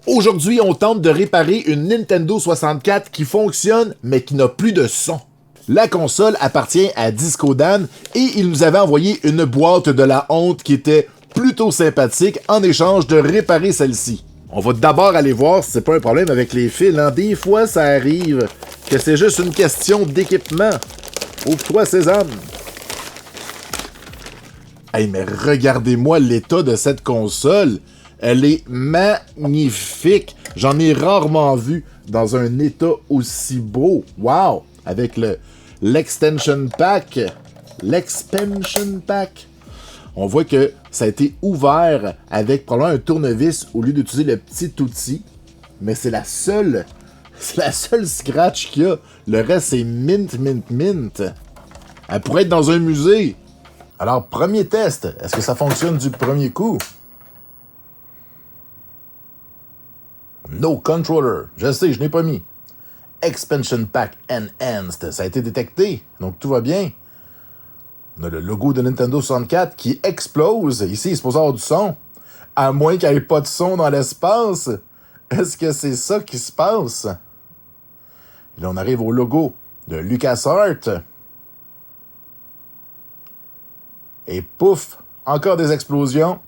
Aujourd'hui, on tente de réparer une Nintendo 64 qui fonctionne, mais qui n'a plus de son. La console appartient à Discodan et il nous avait envoyé une boîte de la honte qui était plutôt sympathique en échange de réparer celle-ci. On va d'abord aller voir si c'est pas un problème avec les fils, hein. Des fois, ça arrive que c'est juste une question d'équipement. Ouvre-toi, sésame. Hey, mais regardez-moi l'état de cette console. Elle est magnifique. J'en ai rarement vu dans un état aussi beau. Wow! Avec l'extension pack. L'expansion pack. On voit que ça a été ouvert avec probablement un tournevis au lieu d'utiliser le petit outil. Mais c'est la seule scratch qu'il y a. Le reste, c'est mint. Elle pourrait être dans un musée. Alors, premier test. Est-ce que ça fonctionne du premier coup? No controller. Je sais, je n'ai pas mis. Expansion Pack Enhanced. Ça a été détecté. Donc, tout va bien. On a le logo de Nintendo 64 qui explose. Ici, il est supposé avoir du son. À moins qu'il n'y ait pas de son dans l'espace. Est-ce que c'est ça qui se passe? Et là, on arrive au logo de LucasArts. Et pouf, encore des explosions.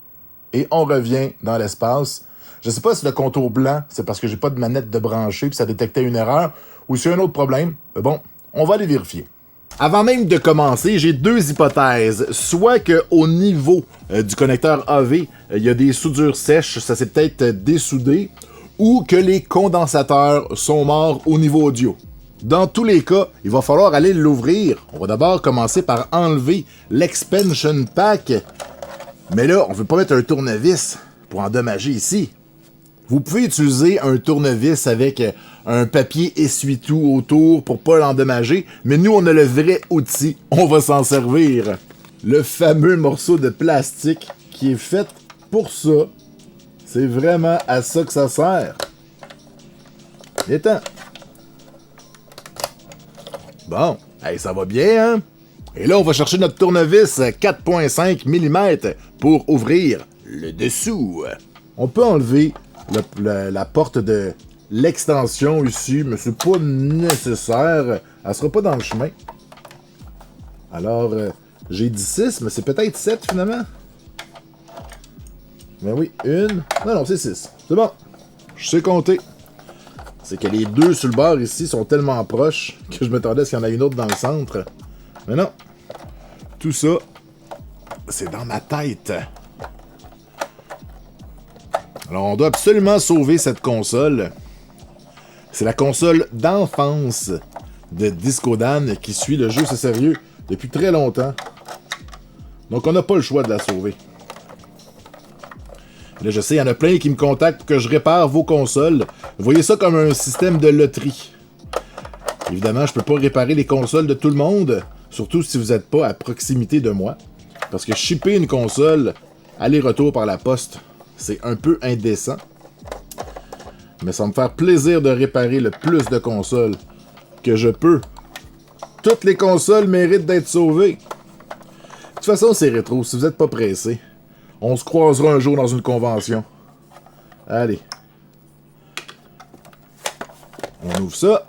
Et on revient dans l'espace. Je sais pas si le contour blanc, c'est parce que j'ai pas de manette de brancher puis ça détectait une erreur, ou si y a un autre problème. Mais bon, on va aller vérifier. Avant même de commencer, j'ai deux hypothèses. Soit qu'au niveau du connecteur AV, il y a des soudures sèches, ça s'est peut-être dessoudé, ou que les condensateurs sont morts au niveau audio. Dans tous les cas, il va falloir aller l'ouvrir. On va d'abord commencer par enlever l'expansion pack. Mais là, on veut pas mettre un tournevis pour endommager ici. Vous pouvez utiliser un tournevis avec un papier essuie-tout autour pour pas l'endommager, mais nous, on a le vrai outil. On va s'en servir. Le fameux morceau de plastique qui est fait pour ça. C'est vraiment à ça que ça sert. Étant. Bon, hey, ça va bien, hein? Et là, on va chercher notre tournevis 4.5 mm pour ouvrir le dessous. On peut enlever la porte de l'extension ici, mais c'est pas nécessaire. Elle sera pas dans le chemin. Alors, j'ai dit 6, mais c'est peut-être 7 finalement. Mais oui, une. Non, c'est 6. C'est bon. Je sais compter. C'est que les deux sur le bord ici sont tellement proches que je m'attendais à ce qu'il y en ait une autre dans le centre. Mais non. Tout ça, c'est dans ma tête. Alors, on doit absolument sauver cette console. C'est la console d'enfance de Discodan qui suit le jeu, c'est sérieux, depuis très longtemps. Donc, on n'a pas le choix de la sauver. Là, je sais, il y en a plein qui me contactent pour que je répare vos consoles. Vous voyez ça comme un système de loterie. Évidemment, je peux pas réparer les consoles de tout le monde, surtout si vous n'êtes pas à proximité de moi. Parce que shipper une console aller-retour par la poste, c'est un peu indécent. Mais ça va me faire plaisir de réparer le plus de consoles que je peux. Toutes les consoles méritent d'être sauvées. De toute façon, c'est rétro, si vous n'êtes pas pressé. On se croisera un jour dans une convention. Allez. On ouvre ça.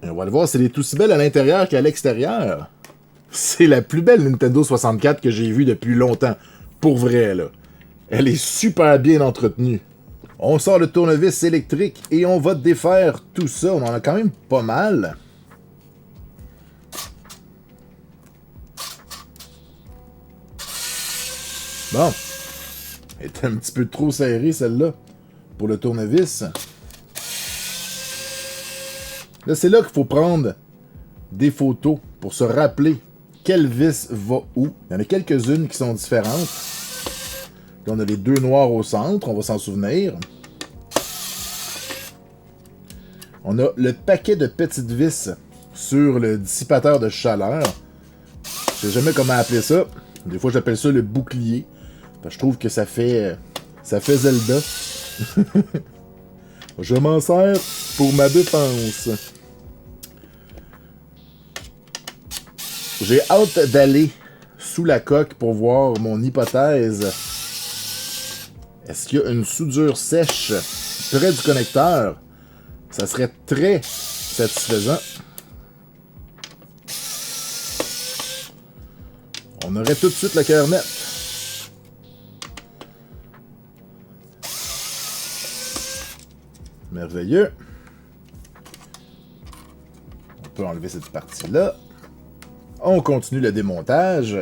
Et on va le voir, c'est tout aussi belle à l'intérieur qu'à l'extérieur. C'est la plus belle Nintendo 64 que j'ai vue depuis longtemps. Pour vrai, là. Elle est super bien entretenue. On sort le tournevis électrique et on va défaire tout ça. On en a quand même pas mal. Bon. Elle est un petit peu trop serrée, celle-là, pour le tournevis. Là, c'est là qu'il faut prendre des photos pour se rappeler quelle vis va où. Il y en a quelques-unes qui sont différentes. Là, on a les deux noirs au centre, on va s'en souvenir. On a le paquet de petites vis sur le dissipateur de chaleur. Je sais jamais comment appeler ça. Des fois, j'appelle ça le bouclier. Je trouve que ça fait Zelda. Je m'en sers pour ma défense. J'ai hâte d'aller sous la coque pour voir mon hypothèse. Est-ce qu'il y a une soudure sèche près du connecteur, ça serait très satisfaisant. On aurait tout de suite le cœur net. Merveilleux. On peut enlever cette partie-là. On continue le démontage.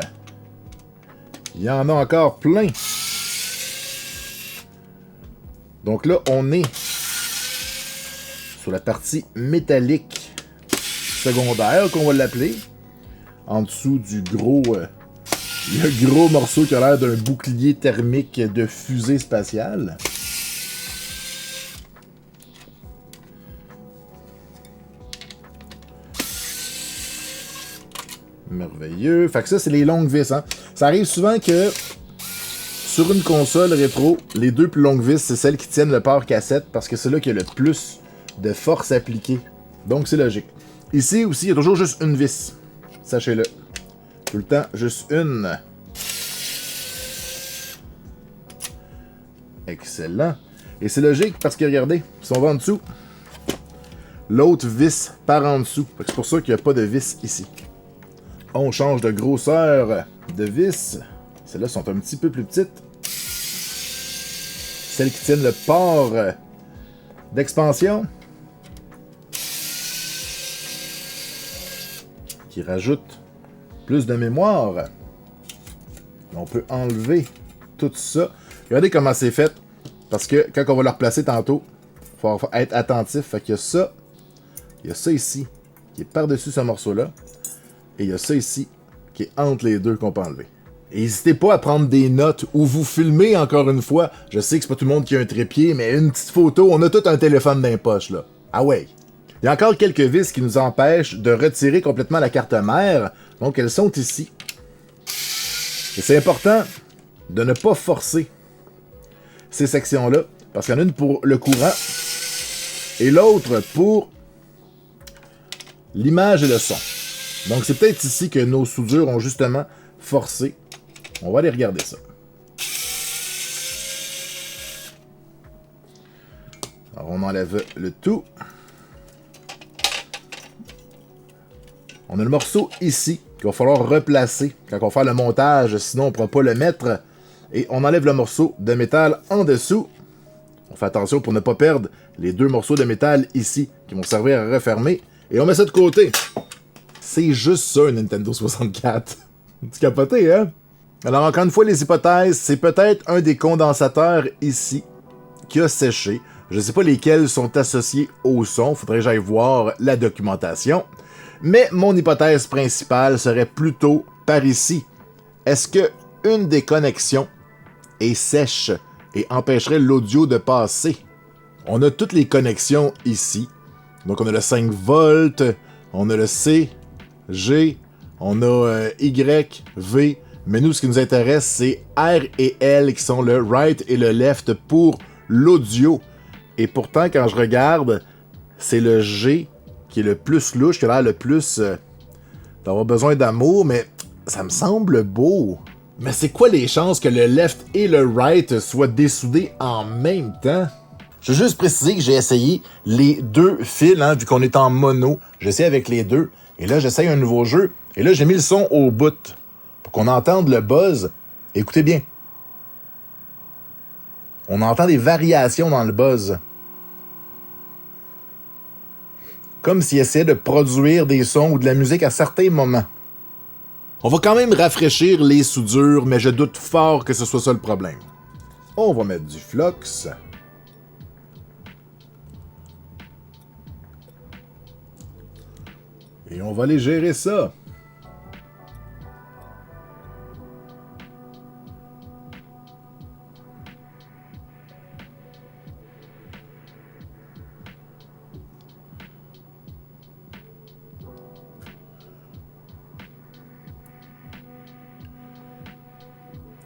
Il y en a encore plein. Donc là, on est sur la partie métallique secondaire, qu'on va l'appeler. En dessous du gros... le gros morceau qui a l'air d'un bouclier thermique de fusée spatiale. Merveilleux. Fait que ça, c'est les longues vis. Hein? Ça arrive souvent que sur une console rétro, les deux plus longues vis, c'est celles qui tiennent le port cassette parce que c'est là qu'il y a le plus de force appliquée. Donc, c'est logique. Ici aussi, il y a toujours juste une vis. Sachez-le. Tout le temps, juste une. Excellent. Et c'est logique parce que, regardez, si on va en dessous, l'autre vis part en dessous. C'est pour ça qu'il n'y a pas de vis ici. On change de grosseur de vis. Celles-là sont un petit peu plus petites. Celles qui tiennent le port d'expansion. Qui rajoutent plus de mémoire. On peut enlever tout ça. Regardez comment c'est fait. Parce que quand on va le replacer tantôt, il faut être attentif. Fait qu'il y a ça. Il y a ça ici. Qui est par-dessus ce morceau-là. Et il y a ça ici. Qui est entre les deux qu'on peut enlever. Et n'hésitez pas à prendre des notes ou vous filmer encore une fois. Je sais que c'est pas tout le monde qui a un trépied, mais une petite photo, on a tout un téléphone dans les poches, là. Ah ouais. Il y a encore quelques vis qui nous empêchent de retirer complètement la carte mère. Donc elles sont ici. Et c'est important de ne pas forcer ces sections-là. Parce qu'il y en a une pour le courant et l'autre pour l'image et le son. Donc c'est peut-être ici que nos soudures ont justement forcé. On va aller regarder ça. Alors on enlève le tout. On a le morceau ici qu'il va falloir replacer quand on va faire le montage, sinon on ne pourra pas le mettre. Et on enlève le morceau de métal en dessous. On fait attention pour ne pas perdre les deux morceaux de métal ici qui vont servir à refermer. Et on met ça de côté. C'est juste ça, une Nintendo 64. Tu capoté, hein? Alors, encore une fois, les hypothèses, c'est peut-être un des condensateurs ici qui a séché. Je ne sais pas lesquels sont associés au son. Faudrait que j'aille voir la documentation. Mais mon hypothèse principale serait plutôt par ici. Est-ce que une des connexions est sèche et empêcherait l'audio de passer? On a toutes les connexions ici. Donc, on a le 5 volts, on a le C, G, on a Y, V. Mais nous, ce qui nous intéresse, c'est R et L qui sont le right et le left pour l'audio. Et pourtant, quand je regarde, c'est le G qui est le plus louche, qui a l'air le plus d'avoir besoin d'amour, mais ça me semble beau. Mais c'est quoi les chances que le left et le right soient dessoudés en même temps? Je veux juste préciser que j'ai essayé les deux fils, hein, vu qu'on est en mono. J'essaie avec les deux. Et là, j'essaye un nouveau jeu. Et là, j'ai mis le son au bout pour qu'on entende le buzz. Écoutez bien. On entend des variations dans le buzz. Comme s'il essayait de produire des sons ou de la musique à certains moments. On va quand même rafraîchir les soudures, mais je doute fort que ce soit ça le problème. On va mettre du flux. Et on va aller gérer ça.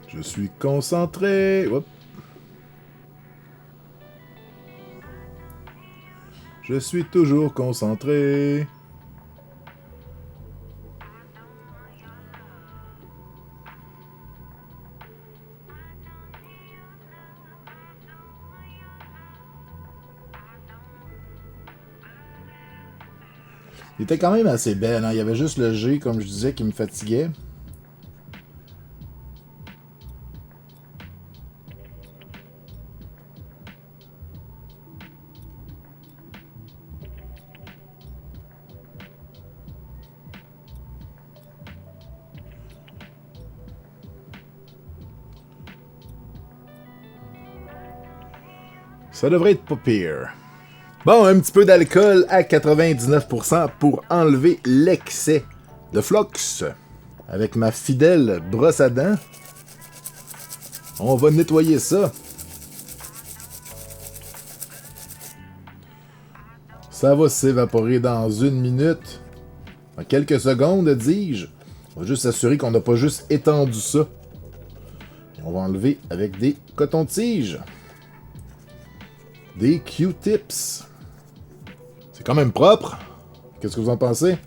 Je suis concentré. Oups. Je suis toujours concentré. Il était quand même assez belle, hein? Il y avait juste le G, comme je disais, qui me fatiguait. Ça devrait être pas pire. Bon, un petit peu d'alcool à 99% pour enlever l'excès de flox. Avec ma fidèle brosse à dents, on va nettoyer ça. Ça va s'évaporer dans 1 minute. En quelques secondes, dis-je. On va juste s'assurer qu'on n'a pas juste étendu ça. Et on va enlever avec des cotons-tiges. Des Q-tips. C'est quand même propre. Qu'est-ce que vous en pensez?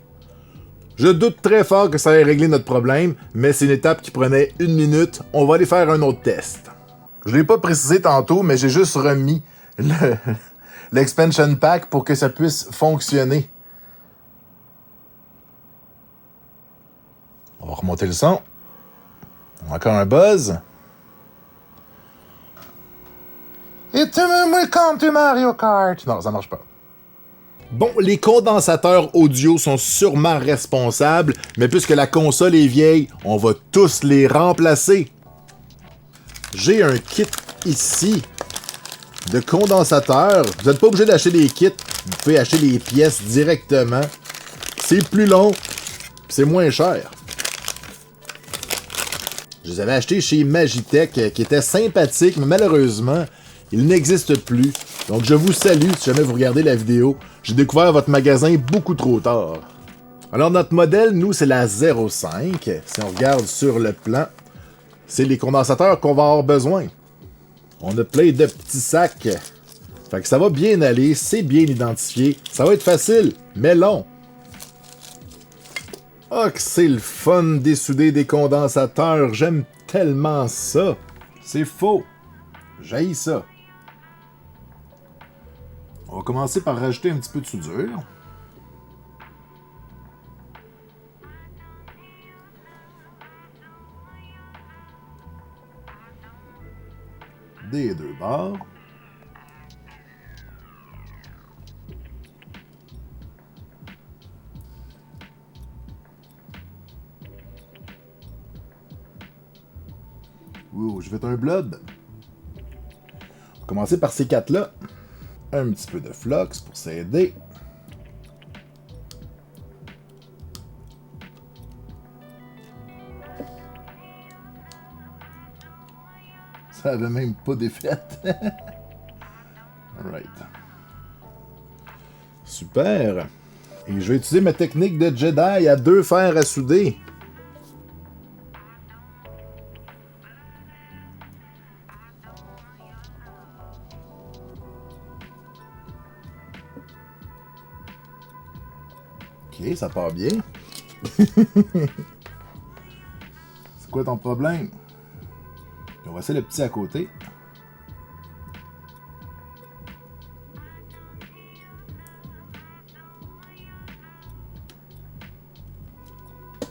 Je doute très fort que ça ait réglé notre problème, mais c'est une étape qui prenait 1 minute. On va aller faire un autre test. Je l'ai pas précisé tantôt, mais j'ai juste remis l'expansion pack pour que ça puisse fonctionner. On va remonter le son. Encore un buzz. Et welcome to Mario Kart. Non, ça marche pas. Bon, les condensateurs audio sont sûrement responsables, mais puisque la console est vieille, on va tous les remplacer. J'ai un kit ici de condensateurs. Vous n'êtes pas obligé d'acheter des kits, vous pouvez acheter les pièces directement. C'est plus long, c'est moins cher. Je les avais achetés chez Magitech, qui étaient sympathiques, mais malheureusement, ils n'existent plus. Donc je vous salue si jamais vous regardez la vidéo. J'ai découvert votre magasin beaucoup trop tard. Alors notre modèle, nous, c'est la 05. Si on regarde sur le plan, c'est les condensateurs qu'on va avoir besoin. On a plein de petits sacs. Fait que ça va bien aller, c'est bien identifié. Ça va être facile, mais long. Ah, que c'est le fun dessouder des condensateurs. J'aime tellement ça. C'est faux. J'haïs ça. On va commencer par rajouter un petit peu de soudure. Des deux bords. Ouh, je vais être un blob. On va commencer par ces quatre-là. Un petit peu de flux pour s'aider. Ça avait même pas d'effet. Alright. Super. Et je vais utiliser ma technique de Jedi à 2 fers à souder. Ok, ça part bien. C'est quoi ton problème? On va essayer le petit à côté.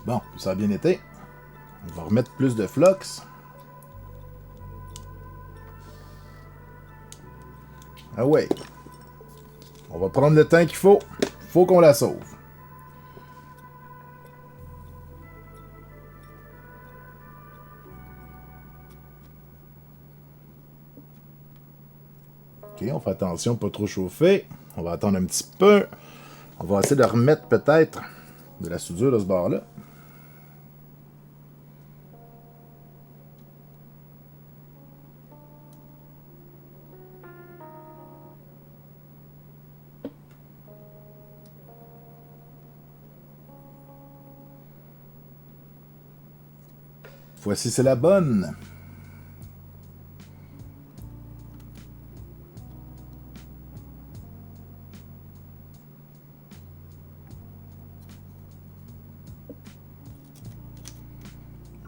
Bon, ça a bien été. On va remettre plus de flux. Ah ouais. On va prendre le temps qu'il faut. Faut qu'on la sauve. Ok, on fait attention, pas trop chauffer. On va attendre un petit peu. On va essayer de remettre peut-être de la soudure de ce bord-là. Voici, c'est la bonne.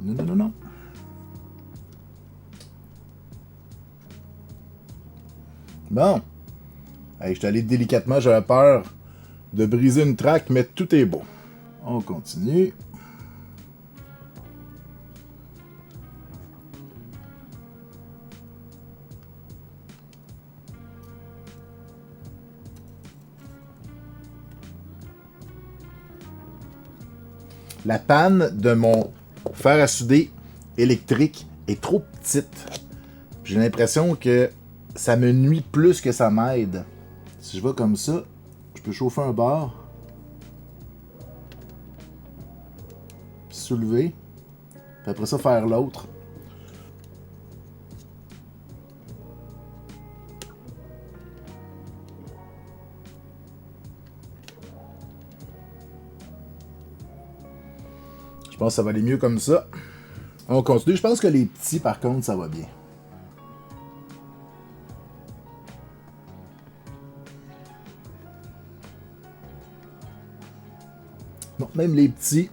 Non, non, non, non. Bon. Hey, je suis allé délicatement, j'avais peur de briser une traque, mais tout est beau. On continue. La panne de mon fer à souder électrique est trop petite. J'ai l'impression que ça me nuit plus que ça m'aide. Si je vais comme ça, je peux chauffer un bord, puis soulever, puis après ça faire l'autre. Je pense que ça va aller mieux comme ça. On continue. Je pense que les petits, par contre, ça va bien. Non, même les petits.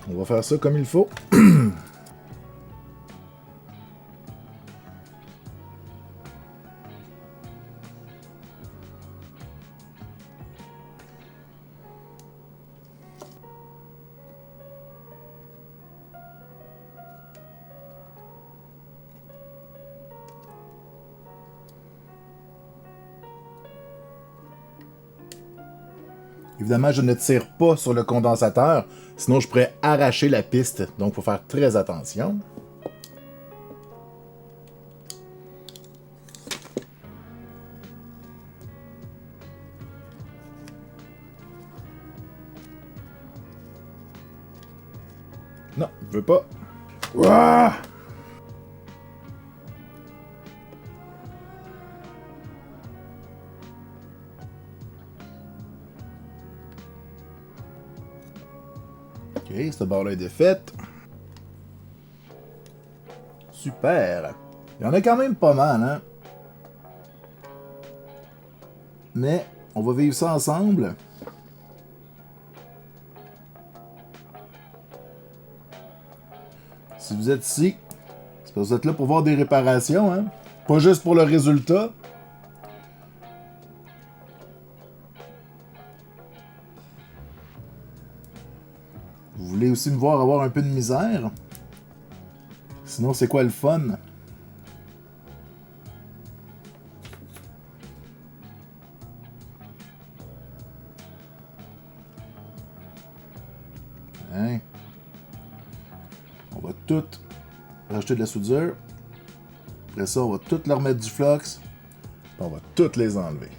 On va faire ça comme il faut. Évidemment, je ne tire pas sur le condensateur, sinon je pourrais arracher la piste. Donc, il faut faire très attention. Non, je veux pas. Ouah! Ok, cette barre-là est défaite. Super. Il y en a quand même pas mal, hein? Mais on va vivre ça ensemble. Si vous êtes ici, c'est parce que vous êtes là pour voir des réparations, hein? Pas juste pour le résultat. Vous voulez aussi me voir avoir un peu de misère? Sinon, c'est quoi le fun? Hein? On va tout rajouter de la soudure. Après ça, on va tout leur mettre du flux. On va toutes les enlever.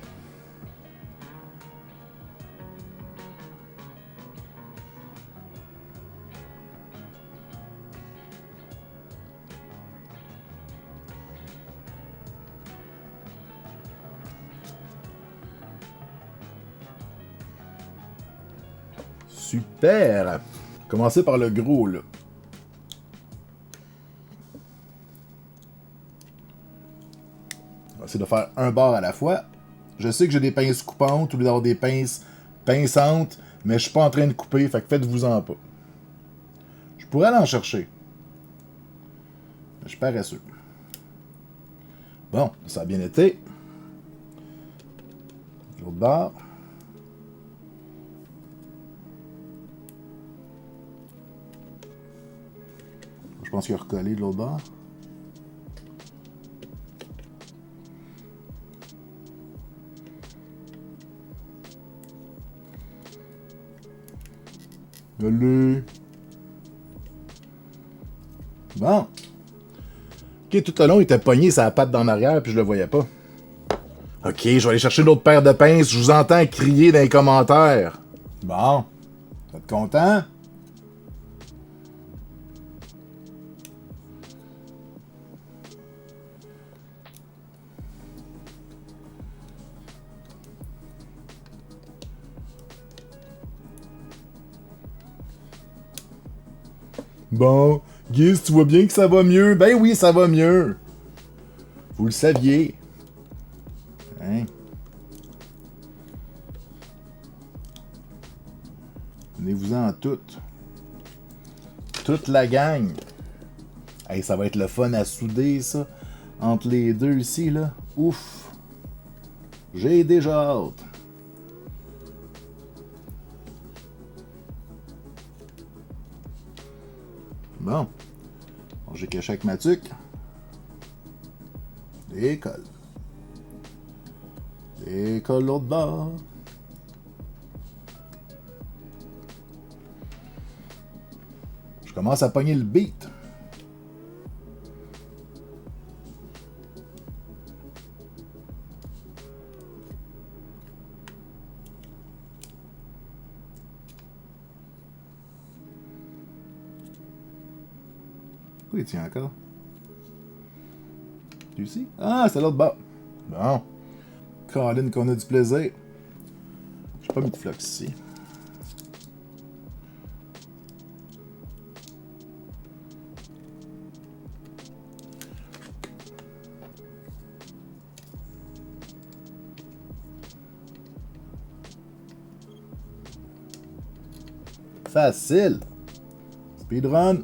Super! Commencer par le gros, là. On va essayer de faire un bord à la fois. Je sais que j'ai des pinces coupantes au lieu d'avoir des pinces pinçantes, mais je suis pas en train de couper, fait que faites-vous-en pas. Je pourrais aller en chercher. Mais je suis paresseux. Bon, ça a bien été. L'autre bord. Je pense qu'il a recollé de l'autre bord. Allez. Bon. Ok, tout le long, il était pogné sa patte dans l'arrière, puis je le voyais pas. Ok, je vais aller chercher l'autre paire de pinces. Je vous entends crier dans les commentaires. Bon. Vous êtes content? Bon, Guiz, tu vois bien que ça va mieux? Ben oui, ça va mieux. Vous le saviez. Hein? Venez-vous-en toutes. Toute la gang. Hey, ça va être le fun à souder, ça. Entre les deux ici, là. Ouf. J'ai déjà hâte. Bon. J'ai caché avec ma tuque. Décolle. Décolle l'autre bord. Je commence à pogner le beat. Pourquoi il tient encore? Tu sais? Ah, c'est l'autre bord. Bon. Colin, qu'on a du plaisir. J'ai pas mis de flux ici. Facile. Speedrun.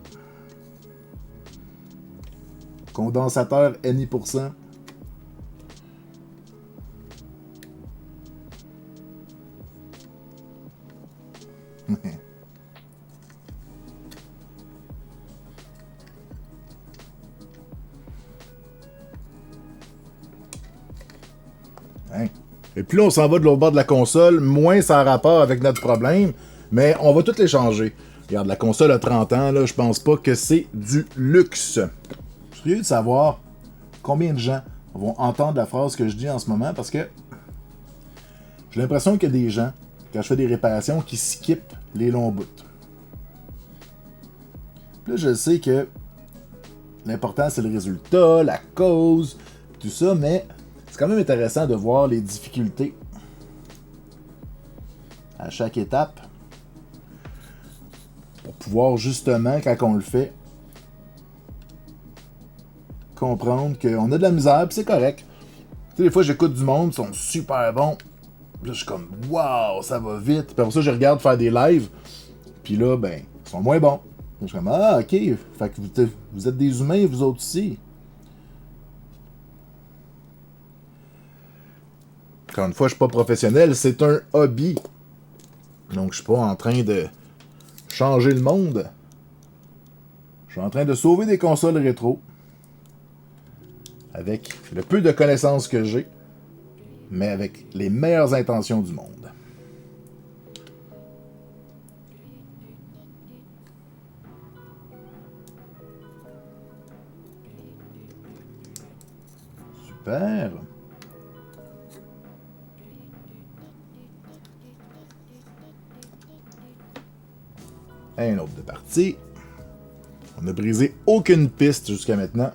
Condensateur NI%. Hein? Et plus on s'en va de l'autre bord de la console, moins ça a rapport avec notre problème, mais on va tout les changer. Regarde, la console a 30 ans, là, je pense pas que c'est du luxe. Je suis curieux de savoir combien de gens vont entendre la phrase que je dis en ce moment, parce que j'ai l'impression qu'il y a des gens, quand je fais des réparations, qui skippent les longs bouts. Puis là, je sais que l'important, c'est le résultat, la cause, tout ça, mais c'est quand même intéressant de voir les difficultés à chaque étape pour pouvoir justement, quand on le fait, comprendre qu'on a de la misère, puis c'est correct. Tu sais, des fois, j'écoute du monde, ils sont super bons. Puis là, je suis comme, waouh, ça va vite. Puis après ça, je regarde faire des lives, puis là, ben, ils sont moins bons. Je suis comme, ah, ok, fait que vous êtes des humains, vous autres aussi. Encore une fois, je suis pas professionnel, c'est un hobby. Donc, je suis pas en train de changer le monde. Je suis en train de sauver des consoles rétro. Avec le peu de connaissances que j'ai, mais avec les meilleures intentions du monde. Super. Un autre de partie. On n'a brisé aucune piste jusqu'à maintenant.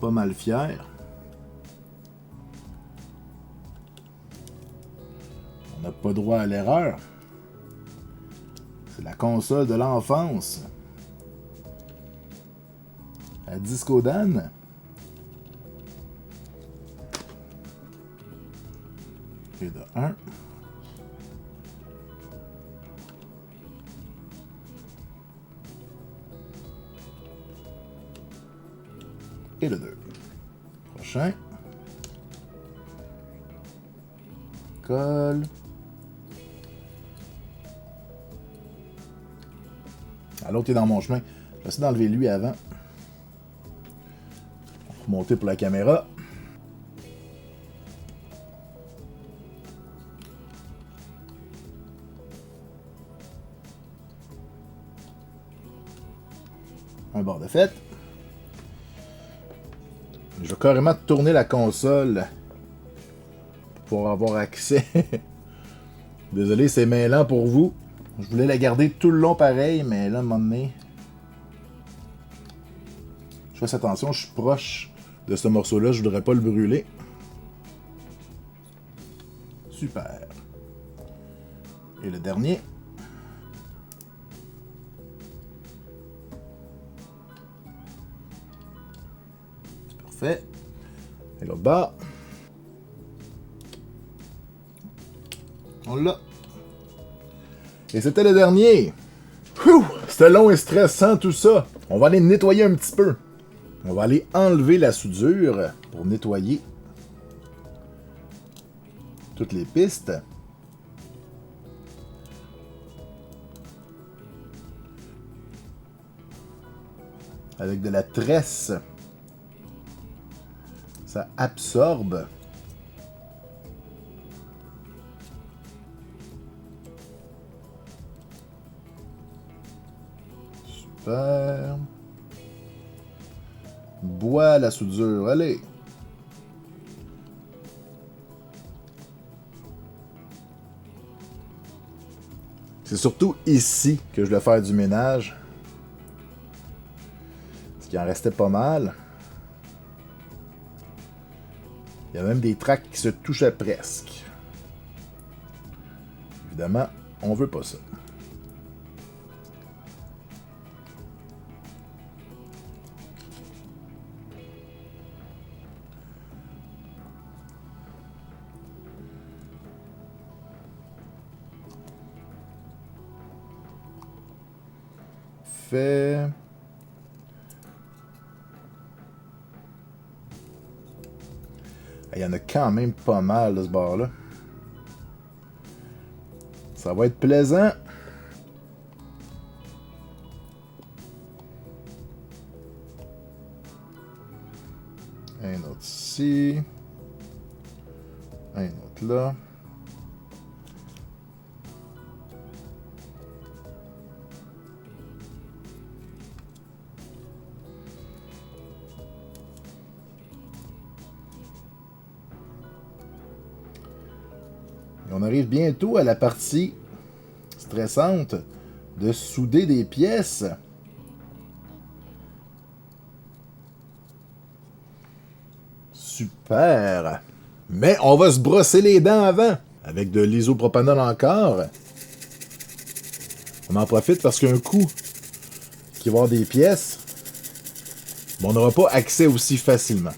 Pas mal fier. On n'a pas droit à l'erreur. C'est la console de l'enfance. À Disco Dan. Et de 1. Et le 2. Prochain. Colle. Ah, l'autre est dans mon chemin. Je vais essayer d'enlever lui avant. On va remonter pour la caméra. Un bord de fête. Je vais carrément tourner la console pour avoir accès. Désolé, c'est mêlant pour vous. Je voulais la garder tout le long pareil, mais là, à un moment donné, je fais attention, je suis proche de ce morceau-là, je voudrais pas le brûler. Super. Et le dernier. C'est parfait. Et l'autre bas. On l'a. Et c'était le dernier. C'était long et stressant tout ça. On va aller nettoyer un petit peu. On va aller enlever la soudure pour nettoyer. toutes les pistes. Avec de la tresse. Ça absorbe. Super. Bois la soudure, allez. C'est surtout ici que je vais faire du ménage. Parce qu'il en restait pas mal. Il y a même des tracts qui se touchaient presque. Évidemment, on veut pas ça. Fait. Il y en a quand même pas mal de ce bar-là. Ça va être plaisant. Un autre ici. Un autre là. Et on arrive bientôt à la partie stressante de souder des pièces. Super! Mais on va se brosser les dents avant, avec de l'isopropanol encore. On en profite parce qu'un coup qu'il va y avoir des pièces, on n'aura pas accès aussi facilement.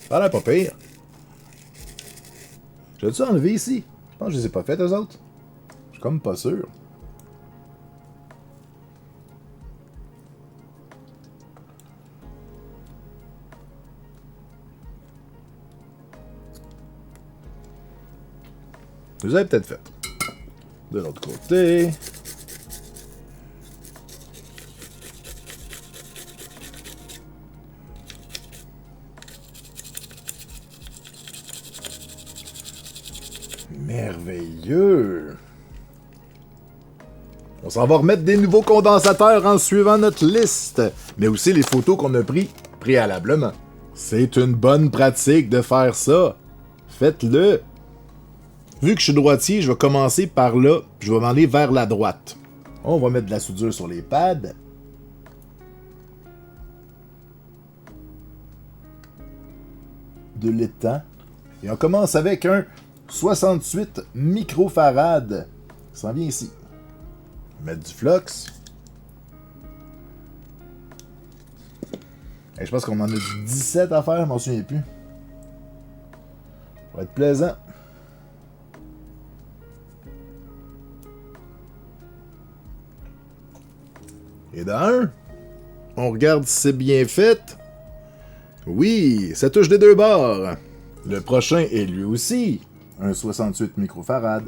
Ça a l'air pas pire. J'ai-tu enlevé ici? Je pense que je les ai pas faites, eux autres. Je suis comme pas sûr. Je les avais peut-être faites. De l'autre côté. Merveilleux! On s'en va remettre des nouveaux condensateurs en suivant notre liste, mais aussi les photos qu'on a prises préalablement. C'est une bonne pratique de faire ça. Faites-le! Vu que je suis droitier, je vais commencer par là, puis je vais m'en aller vers la droite. On va mettre de la soudure sur les pads. De l'étang. Et on commence avec un 68 microfarad. Ça s'en vient ici. On va mettre du flux. Et je pense qu'on en a du 17 à faire, je m'en souviens plus. Ça va être plaisant. Et d'un, on regarde si c'est bien fait. Oui, ça touche des deux bords. Le prochain est lui aussi un 68 microfarad.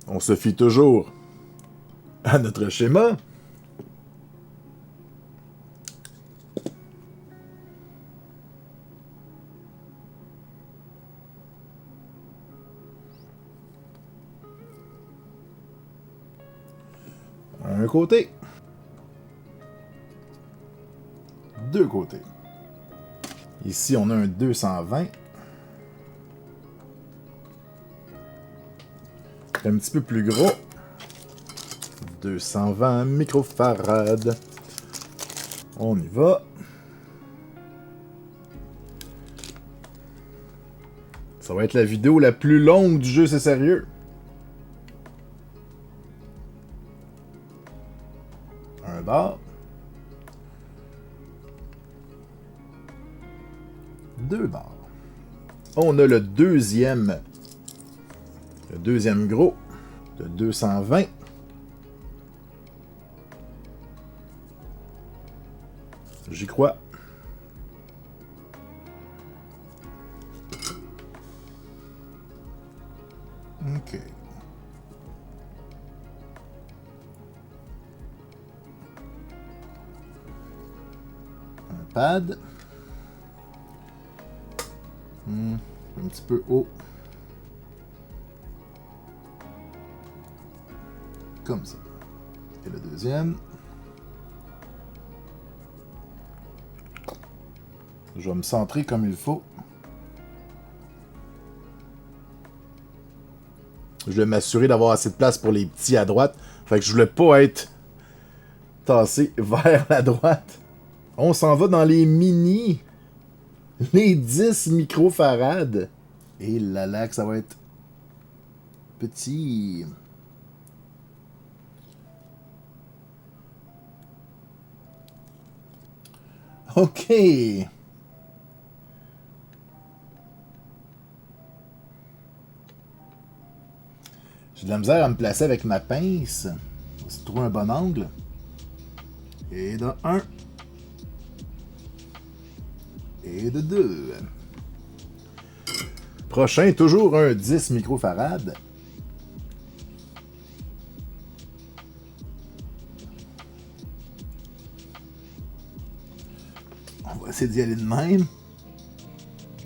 On se fie toujours à notre schéma. Un côté. Deux côtés. Ici, on a un 220. Un petit peu plus gros. 220 microfarad. On y va. Ça va être la vidéo la plus longue du jeu, c'est sérieux. Un bar. Deux barres. On a le deuxième gros de 220. J'y crois. OK. Un pad. Un petit peu haut. Comme ça. Et le deuxième. Je vais me centrer comme il faut. Je vais m'assurer d'avoir assez de place pour les petits à droite. Fait que je voulais pas être tassé vers la droite. On s'en va dans les mini. Les 10 microfarades. Et là, que ça va être petit. OK. J'ai de la misère à me placer avec ma pince. On va se trouver un bon angle. Et de 1. Et de 2. Prochain, toujours un 10 microfarades. On va essayer d'y aller de même.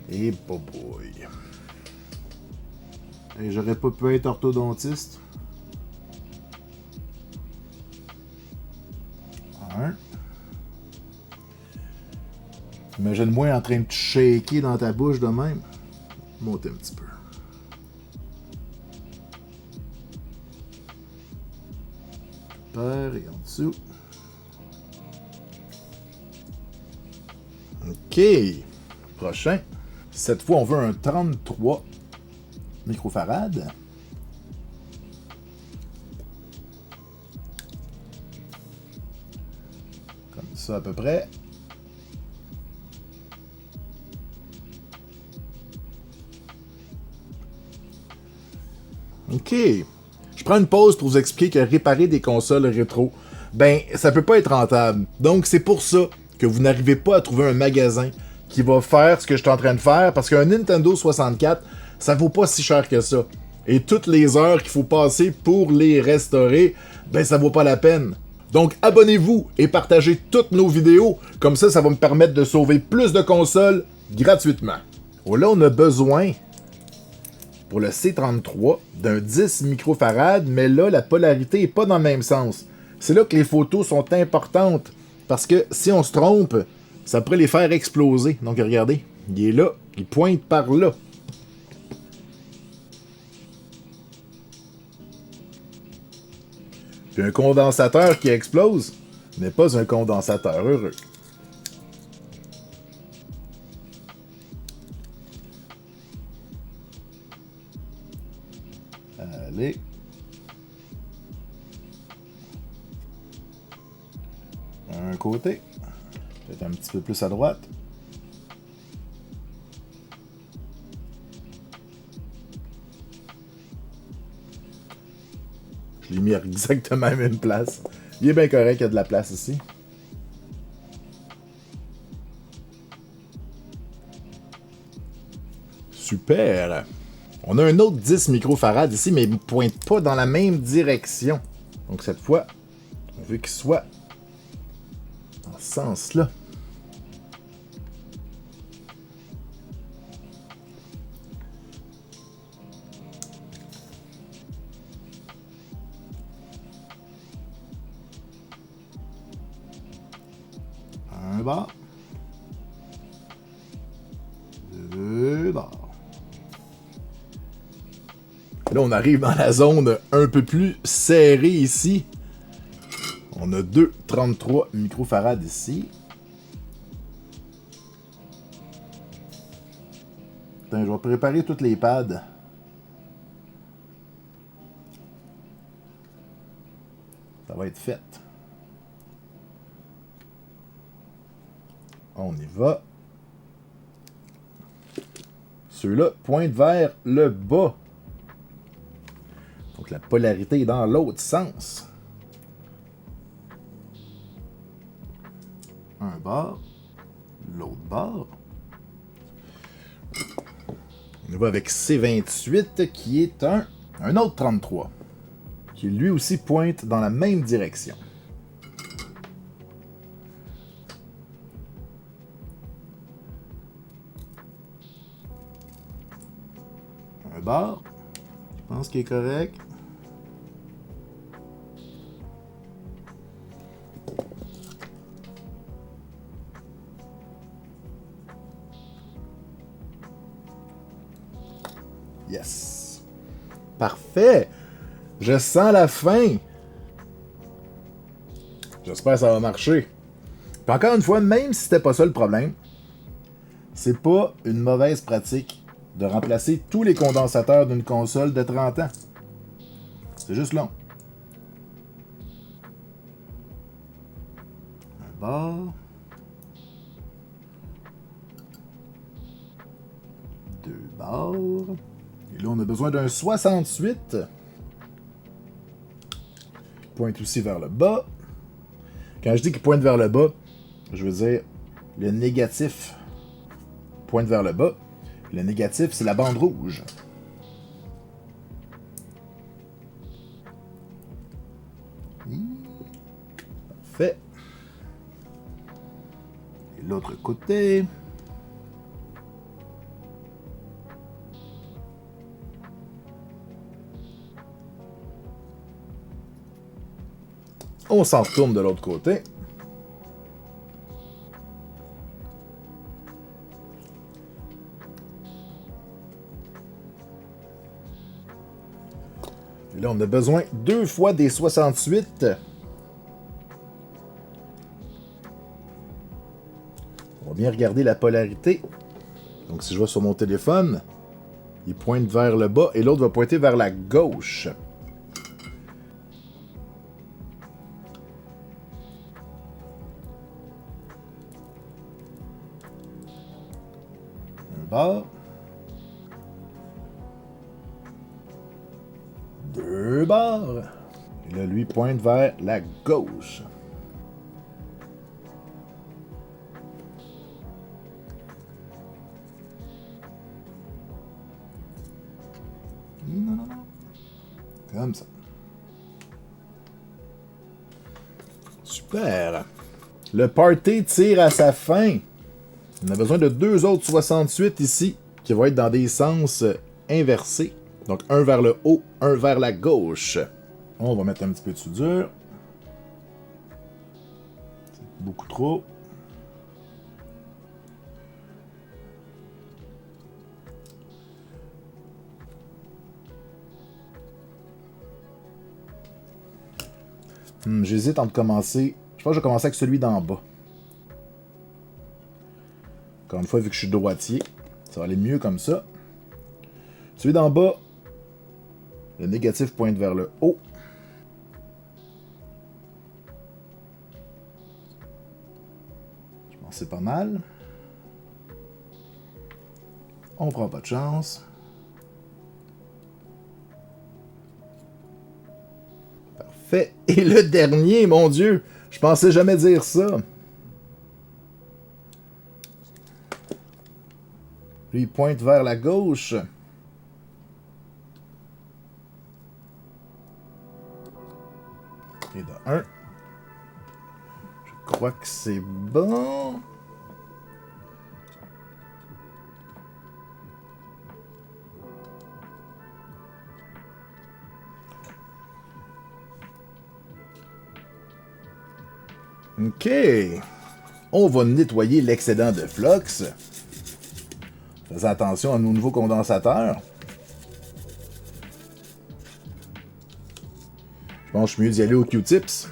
Et boy. Et j'aurais pas pu être orthodontiste. 1. Imagine-moi en train de te shaker dans ta bouche de même. Monter un petit peu. Par et en dessous. OK. Prochain. Cette fois, on veut un 33 microfarades. Comme ça à peu près. OK. Je prends une pause pour vous expliquer que réparer des consoles rétro, ben, ça peut pas être rentable. Donc, c'est pour ça que vous n'arrivez pas à trouver un magasin qui va faire ce que je suis en train de faire, parce qu'un Nintendo 64, ça vaut pas si cher que ça. Et toutes les heures qu'il faut passer pour les restaurer, ben, ça vaut pas la peine. Donc, abonnez-vous et partagez toutes nos vidéos. Comme ça va me permettre de sauver plus de consoles gratuitement. Oh là, on a besoin pour le C33 d'un 10 microfarades, mais là, la polarité n'est pas dans le même sens. C'est là que les photos sont importantes, parce que si on se trompe, ça pourrait les faire exploser. Donc regardez, il est là, il pointe par là. Puis un condensateur qui explose n'est pas un condensateur heureux. Allez. Un côté. Peut-être un petit peu plus à droite. Je l'ai mis exactement à la même place. Il est bien correct, il y a de la place ici. Super! On a un autre 10 microfarades ici, mais il ne pointe pas dans la même direction. Donc cette fois, on veut qu'il soit dans ce sens-là. Un bord. Deux bords. Là, on arrive dans la zone un peu plus serrée ici. On a 2,33 microfarades ici. Attends, je vais préparer toutes les pads. Ça va être fait. On y va. Ceux-là pointent vers le bas. Donc la polarité est dans l'autre sens. Un bord. L'autre bord. On va avec C28 qui est un autre 33. Qui lui aussi pointe dans la même direction. Un bord. Je pense qu'il est correct. Yes. Parfait. Je sens la fin. J'espère que ça va marcher. Puis encore une fois, même si c'était pas ça le problème, c'est pas une mauvaise pratique de remplacer tous les condensateurs d'une console de 30 ans. C'est juste long. Un bord. Deux bords. Et là, on a besoin d'un 68. Pointe aussi vers le bas. Quand je dis qu'il pointe vers le bas, je veux dire le négatif pointe vers le bas. Le négatif, c'est la bande rouge. Parfait. Et l'autre côté. On s'en retourne de l'autre côté. Et là, on a besoin 2 fois des 68. On va bien regarder la polarité. Donc, si je vais sur mon téléphone, il pointe vers le bas et l'autre va pointer vers la gauche. Un bord. 2 bords. Et là, lui pointe vers la gauche. Non, non, non. Comme ça. Super. Le party tire à sa fin. On a besoin de 2 autres 68 ici, qui vont être dans des sens inversés. Donc, un vers le haut, un vers la gauche. On va mettre un petit peu de soudure. C'est beaucoup trop. J'hésite entre commencer. Je pense que je vais commencer avec celui d'en bas. Encore une fois, vu que je suis droitier, ça va aller mieux comme ça. Celui d'en bas, le négatif pointe vers le haut. Je pense que c'est pas mal. On prend pas de chance. Parfait. Et le dernier, mon Dieu, je pensais jamais dire ça. Lui, il pointe vers la gauche. Et de 1. Je crois que c'est bon. OK. On va nettoyer l'excédent de flux. Faisons attention à nos nouveaux condensateurs. Je pense que je suis mieux d'y aller au Q-tips.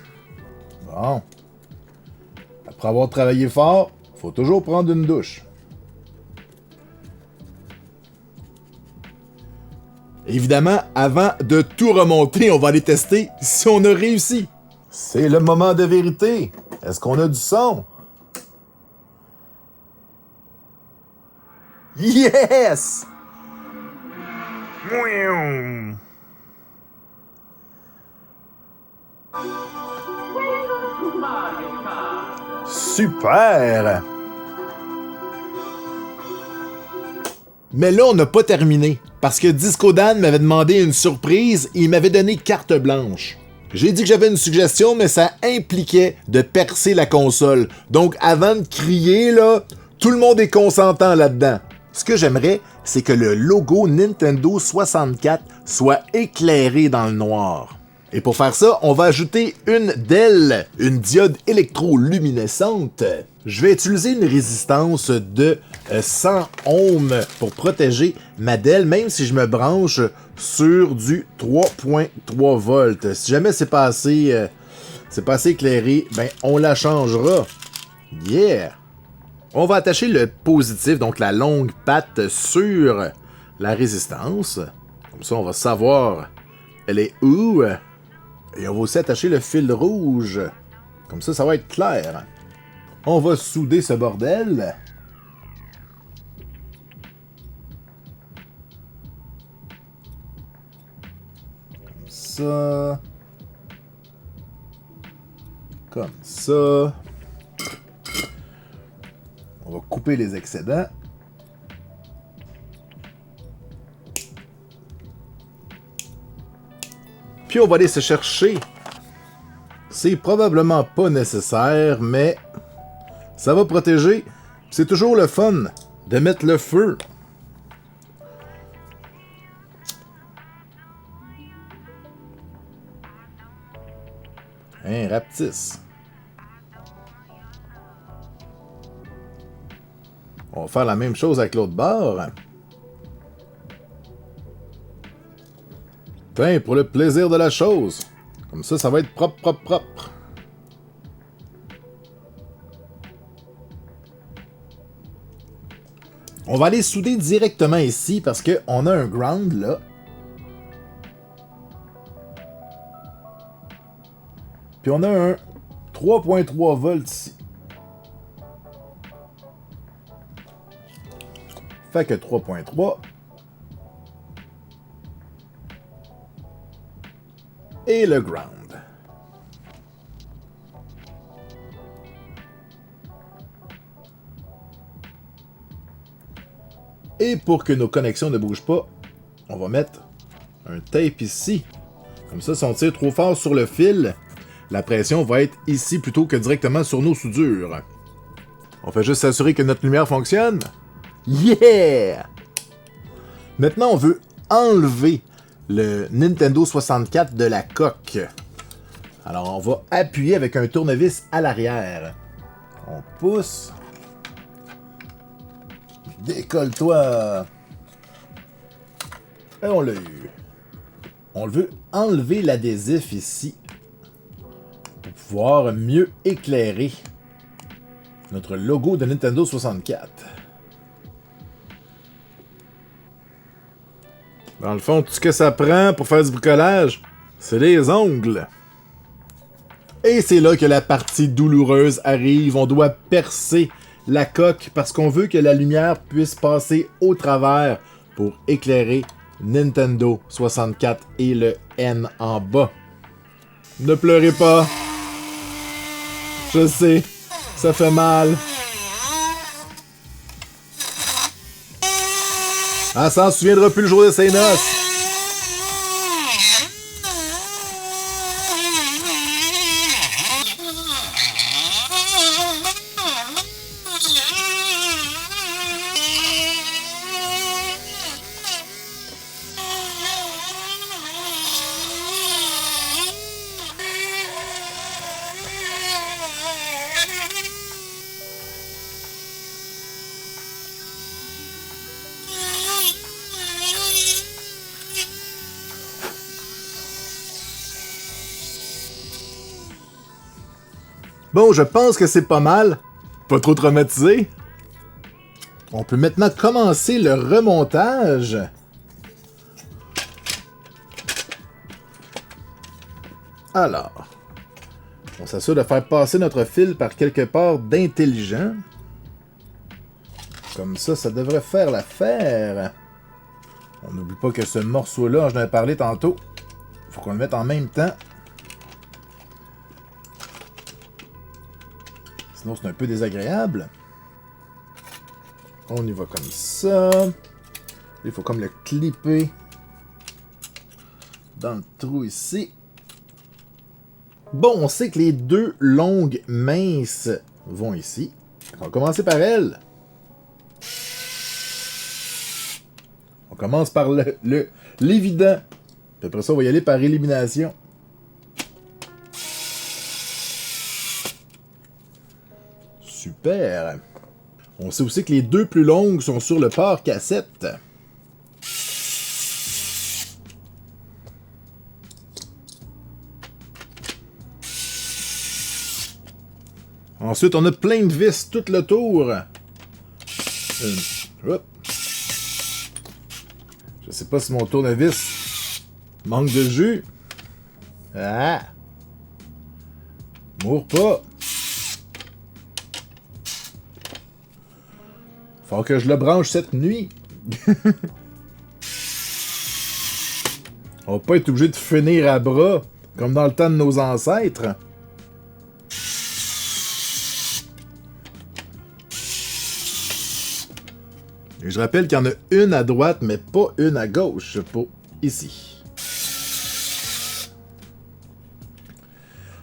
Bon. Après avoir travaillé fort, faut toujours prendre une douche. Évidemment, avant de tout remonter, on va aller tester si on a réussi. C'est le moment de vérité. Est-ce qu'on a du son? Yes! Super! Mais là, on n'a pas terminé, parce que Disco Dan m'avait demandé une surprise et il m'avait donné carte blanche. J'ai dit que j'avais une suggestion, mais ça impliquait de percer la console. Donc, avant de crier, là, tout le monde est consentant là-dedans. Ce que j'aimerais, c'est que le logo Nintendo 64 soit éclairé dans le noir. Et pour faire ça, on va ajouter une DEL, une diode électroluminescente. Je vais utiliser une résistance de 100 ohms pour protéger ma DEL, même si je me branche sur du 3.3 volts. Si jamais c'est pas assez éclairé, ben on la changera. Yeah! On va attacher le positif, donc la longue patte, sur la résistance. Comme ça, on va savoir elle est où. Et on va aussi attacher le fil rouge. Comme ça va être clair. On va souder ce bordel. Comme ça. Comme ça. On va couper les excédents. Puis on va aller se chercher. C'est probablement pas nécessaire, mais ça va protéger. C'est toujours le fun de mettre le feu. Hein, rapetisse. On va faire la même chose avec l'autre bord. Tiens, pour le plaisir de la chose. Comme ça va être propre, propre, propre. On va aller souder directement ici parce qu'on a un ground là. Puis on a un 3.3 volts ici. Fait que 3.3. Et le ground. Et pour que nos connexions ne bougent pas, on va mettre un tape ici. Comme ça, si on tire trop fort sur le fil, la pression va être ici plutôt que directement sur nos soudures. On fait juste s'assurer que notre lumière fonctionne. Yeah! Maintenant, on veut enlever le Nintendo 64 de la coque. Alors, on va appuyer avec un tournevis à l'arrière. On pousse. Décolle-toi. Et on l'a eu. On veut enlever l'adhésif ici pour pouvoir mieux éclairer notre logo de Nintendo 64. Dans le fond, tout ce que ça prend pour faire du bricolage, c'est les ongles. Et c'est là que la partie douloureuse arrive. On doit percer la coque parce qu'on veut que la lumière puisse passer au travers pour éclairer Nintendo 64 et le N en bas. Ne pleurez pas. Je sais, ça fait mal. Elle s'en souviendra plus le jour de ses noces. Bon, je pense que c'est pas mal. Pas trop traumatisé. On peut maintenant commencer le remontage. Alors, on s'assure de faire passer notre fil par quelque part d'intelligent. Comme ça devrait faire l'affaire. On n'oublie pas que ce morceau-là, je en ai parlé tantôt, faut qu'on le mette en même temps. Sinon, c'est un peu désagréable. On y va comme ça. Il faut comme le clipper dans le trou ici. Bon, on sait que les deux longues minces vont ici. On va commencer par elle. On commence par l'évident. Puis après ça, on va y aller par élimination. Super. On sait aussi que les deux plus longues sont sur le port cassette. Ensuite, on a plein de vis tout le tour. Hop. Je sais pas si mon tournevis manque de jus. Ah! Mourre pas. Faut que je le branche cette nuit. On va pas être obligé de finir à bras comme dans le temps de nos ancêtres. Et je rappelle qu'il y en a une à droite, mais pas une à gauche pour ici.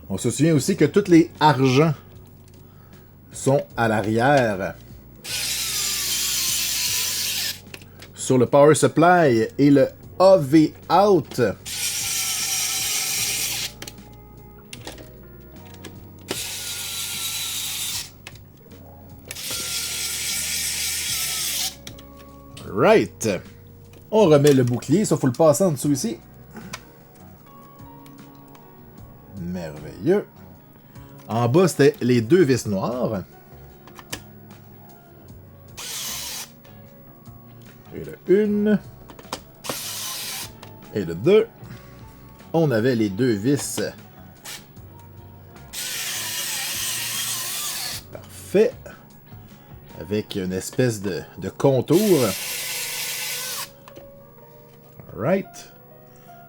On se souvient aussi que tous les argents sont à l'arrière. Sur le power supply et le AV out. Right. On remet le bouclier, ça faut le passer en dessous ici. Merveilleux. En bas, c'était les deux vis noires. Et le 1. Et le 2. On avait les deux vis. Parfait. Avec une espèce de contour. Alright.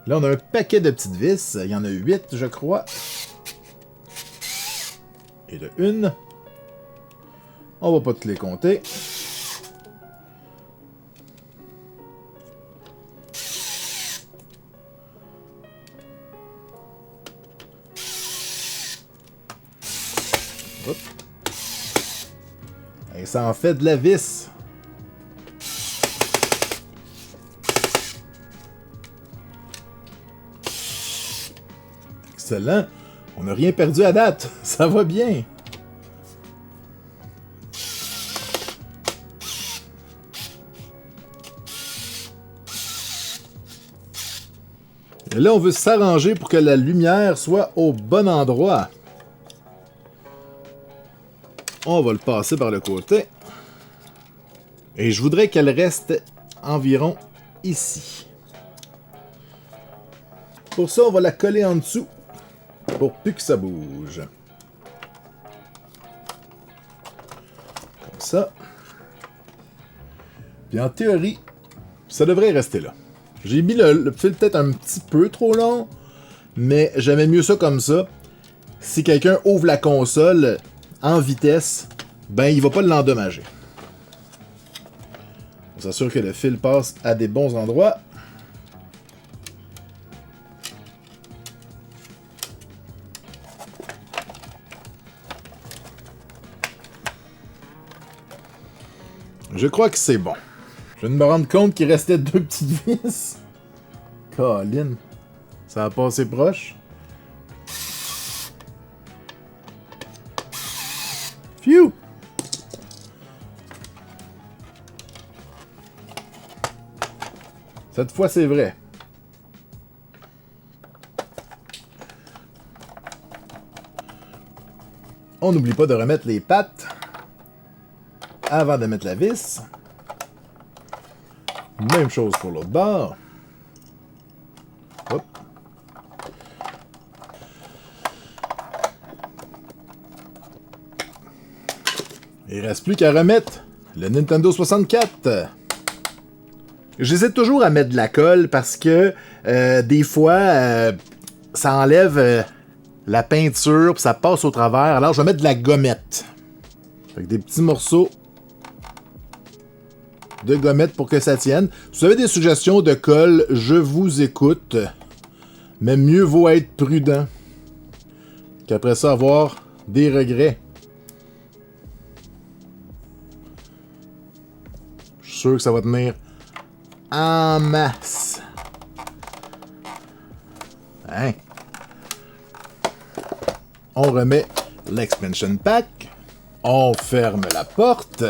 Là, on a un paquet de petites vis. Il y en a 8, je crois. Et de 1. On va pas toutes les compter. Hop. Et ça en fait de la vis. Excellent. On n'a rien perdu à date. Ça va bien. Et là, on veut s'arranger pour que la lumière soit au bon endroit. On va le passer par le côté. Et je voudrais qu'elle reste environ ici. Pour ça, on va la coller en dessous. Pour plus que ça bouge. Comme ça. Puis en théorie, ça devrait rester là. J'ai mis le fil peut-être un petit peu trop long, mais j'aimais mieux ça comme ça. Si quelqu'un ouvre la console en vitesse, ben il va pas l'endommager. On s'assure que le fil passe à des bons endroits. Je crois que c'est bon. Je viens de me rendre compte qu'il restait deux petites vis. Colin. Ça a passé proche. Phew! Cette fois, c'est vrai. On n'oublie pas de remettre les pattes avant de mettre la vis. Même chose pour l'autre bord. Hop. Il reste plus qu'à remettre le Nintendo 64. J'hésite toujours à mettre de la colle parce que des fois, ça enlève la peinture puis ça passe au travers. Alors, je vais mettre de la gommette. Avec des petits morceaux de gommettes pour que ça tienne. Si vous avez des suggestions de colle, je vous écoute. Mais mieux vaut être prudent qu'après ça avoir des regrets. Je suis sûr que ça va tenir en masse. Hein? On remet l'expansion pack. On ferme la porte.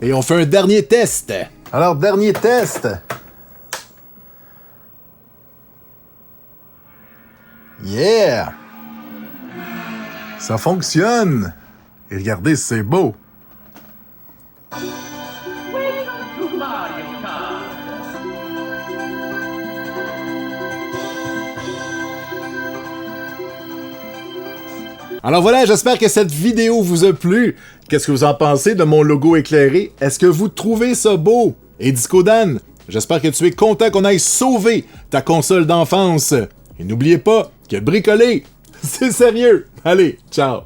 Et on fait un dernier test. Alors, dernier test. Yeah! Ça fonctionne. Et regardez, c'est beau. Alors voilà, j'espère que cette vidéo vous a plu. Qu'est-ce que vous en pensez de mon logo éclairé? Est-ce que vous trouvez ça beau? Et Discodan, j'espère que tu es content qu'on aille sauver ta console d'enfance. Et n'oubliez pas que bricoler, c'est sérieux. Allez, ciao!